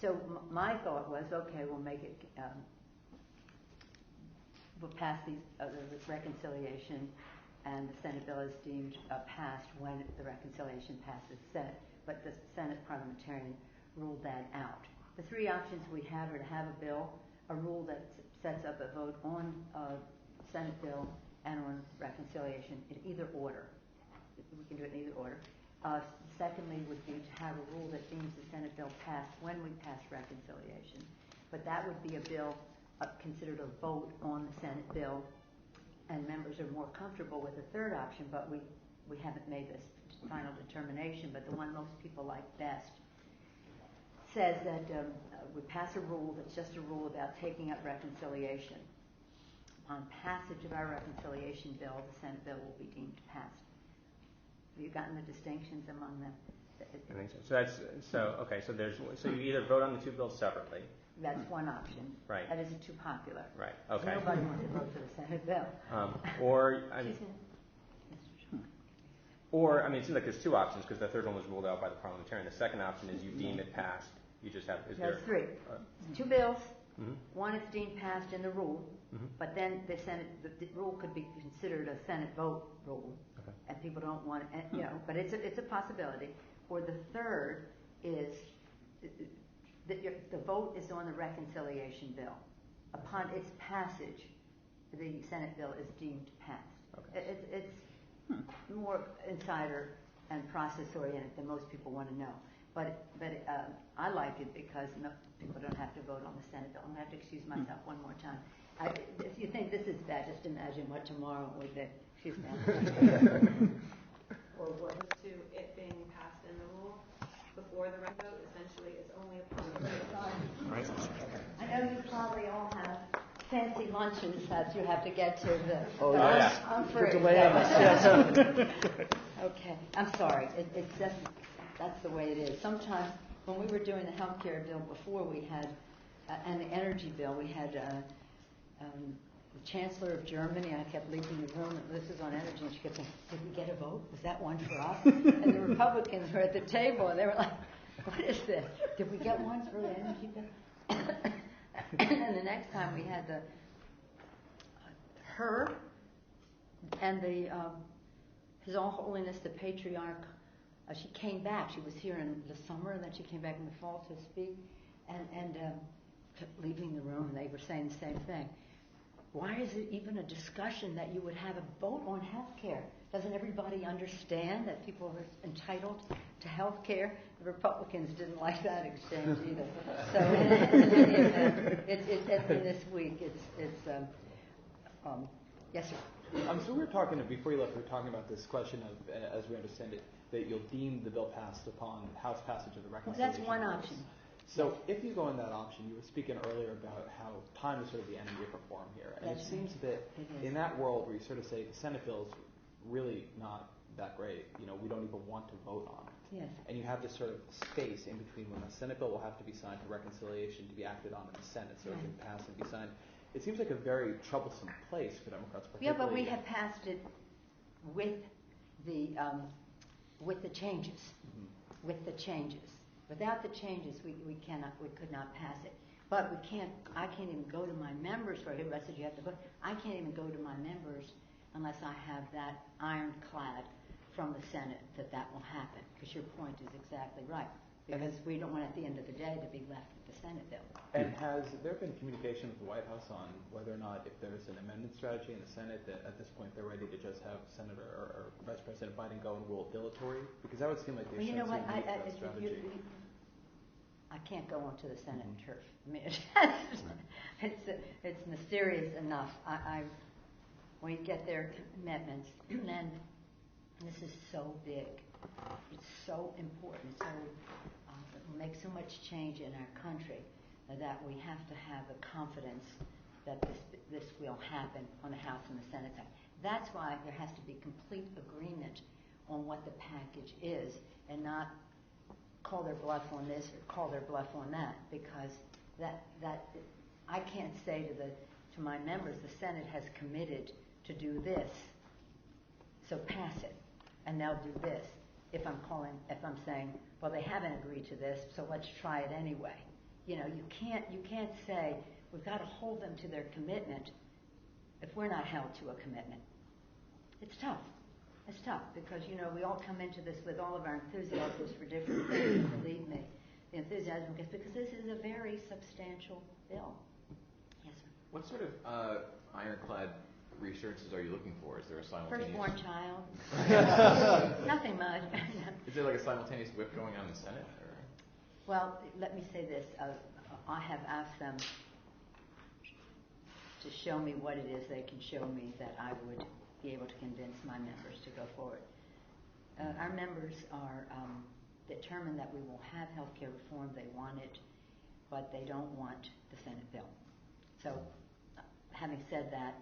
So my thought was, okay, we'll make it, we'll pass this reconciliation, and the Senate bill is deemed passed when the reconciliation passes the Senate. But the Senate parliamentarian ruled that out. The three options we have are to have a bill, a rule that sets up a vote on Senate bill and on reconciliation in either order. We can do it in either order. Secondly would be to have a rule that deems the Senate bill passed when we pass reconciliation. But that would be a bill considered a vote on the Senate bill, and members are more comfortable with the third option, but we haven't made this final determination. But the one most people like best says that we pass a rule that's just a rule about taking up reconciliation. Upon passage of our reconciliation bill, the Senate bill will be deemed passed. Have you gotten the distinctions among them? I think so. So you either vote on the two bills separately. That's one option. Right. That isn't too popular. Right. Okay. Nobody wants to vote for the Senate bill. Or it seems like there's two options because the third one was ruled out by the parliamentarian. The second option is you deem it passed. You just have. There's three. Two bills. Mm-hmm. One is deemed passed in the rule, mm-hmm. but then the Senate, the rule could be considered a Senate vote rule, okay. And people don't want it, but it's a possibility. Or the third is the vote is on the reconciliation bill. Upon its passage, the Senate bill is deemed passed. Okay. It's more insider and process oriented than most people want to know. But I like it because people don't have to vote on the Senate bill. I'm going to have to excuse myself one more time. If you think this is bad, just imagine what tomorrow would be. Excuse me. Or what was to it being passed in the rule before the right vote essentially is only a possibility. I know you probably all have fancy luncheons that you have to get to. I'm free. Okay, I'm sorry. It's just. That's the way it is. Sometimes when we were doing the health care bill before, we had, and the energy bill, we had the Chancellor of Germany. I kept leaving the room, and this is on energy, and she kept saying, did we get a vote? Was that one for us? And the Republicans were at the table, and they were like, what is this? Did we get one for the energy bill? And then the next time we had her and His Holiness the Patriarch. She came back. She was here in the summer, and then she came back in the fall to speak, and kept leaving the room, and they were saying the same thing. Why is it even a discussion that you would have a vote on health care? Doesn't everybody understand that people are entitled to health care? The Republicans didn't like that exchange either. So in any event, in this week, yes, sir. So we were talking, before you left, we were talking about this question of, as we understand it, that you'll deem the bill passed upon House passage of the reconciliation. That's one option. So if you go in that option, you were speaking earlier about how time is sort of the enemy of reform here. And it seems that in that world where you sort of say the Senate bill is really not that great, we don't even want to vote on it. Yes. And you have this sort of space in between when the Senate bill will have to be signed for reconciliation to be acted on in the Senate, so it can pass and be signed. It seems like a very troublesome place for Democrats, particularly. Yeah, but we have passed it with the changes. Mm-hmm. With the changes. Without the changes, we could not pass it. But I can't even go to my members for it. I said you have to vote. I can't even go to my members unless I have that ironclad from the Senate that will happen. Because your point is exactly right. Because we don't want at the end of the day to be left with the Senate bill. And has there been communication with the White House on whether or not if there's an amendment strategy in the Senate that at this point they're ready to just have Senator or Vice President Biden go and rule dilatory? Because that would seem like they should have that strategy. I can't go onto the Senate turf. I mean, it's mysterious enough. When you get their commitments, and this is so big. It's so important. So it will make so much change in our country that we have to have the confidence that this will happen on the House and the Senate side. That's why there has to be complete agreement on what the package is, and not call their bluff on this or call their bluff on that, because that I can't say to my members the Senate has committed to do this, so pass it, and they'll do this. If I'm saying, well, they haven't agreed to this, so let's try it anyway. you can't say we've got to hold them to their commitment if we're not held to a commitment. It's tough. It's tough because, we all come into this with all of our enthusiasms for different things. Believe me, the enthusiasm is because this is a very substantial bill. Yes, sir. What sort of ironclad reassurances are you looking for? Is there a simultaneous... Firstborn child. Nothing much. Is there like a simultaneous whip going on in the Senate? Or? Well, let me say this. I have asked them to show me what it is they can show me that I would be able to convince my members to go forward. Our members are determined that we will have health care reform. They want it, but they don't want the Senate bill. So, having said that,